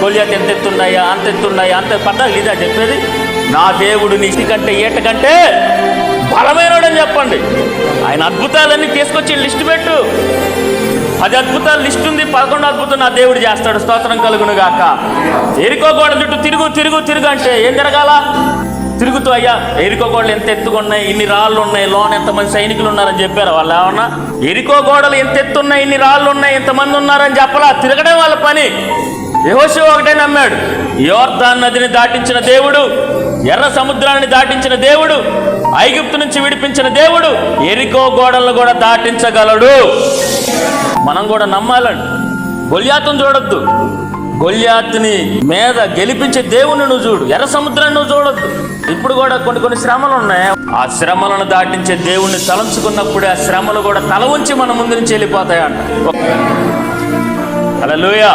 గొలియాతు ఎంత ఎత్తున్నాయా, అంత ఎత్తున్నాయా, అంత పద్దాలు ఇదా చెప్పేది. నా దేవుడు నీటి కంటే ఈట కంటే బలమైనడని చెప్పండి. ఆయన అద్భుతాలన్నీ తీసుకొచ్చి లిస్టు పెట్టు. 10 అద్భుతాలు లిస్ట్ ఉంది, 11 అద్భుతం నా దేవుడు చేస్తాడు. స్తోత్రం కలుగును గాక. ఎరికో గోడ చుట్టూ తిరుగు అంటే ఏం తిరగాల? తిరుగుతూ అయ్యా ఎరికో గోడలు ఎంత ఎత్తుకున్నాయి, ఇన్ని రాళ్ళు ఉన్నాయి, లోన ఎంతమంది సైనికులు ఉన్నారని చెప్పారు వాళ్ళు. ఏమన్నా ఎరికో గోడలు ఎంత ఎత్తున్నాయి, ఇన్ని రాళ్ళు ఉన్నాయి, ఎంతమంది ఉన్నారని చెప్పలా. తిరగడం వాళ్ళ పని. యెహోషువ ఒకటే నమ్మాడు. యోర్దాను నదిని దాటించిన దేవుడు, ఎర్ర సముద్రాన్ని దాటించిన దేవుడు, ఐగుప్తు నుంచి విడిపించిన దేవుడు ఎరికో గోడలను కూడా దాటించగలడు. మనం కూడా నమ్మాలండి. గొలియాతును చూడొద్దు, గొలియాతుని మీద గెలిపించే దేవుని నువ్వు చూడు. ఎర్ర సముద్రాన్ని నువ్వు చూడొద్దు. ఇప్పుడు కూడా కొన్ని శ్రమలు ఉన్నాయి. ఆ శ్రమలను దాటించే దేవుణ్ణి తలంచుకున్నప్పుడే ఆ శ్రమలు కూడా తల ఉంచి మన ముందు నుంచి వెళ్ళిపోతాయంట. హల్లెలూయా.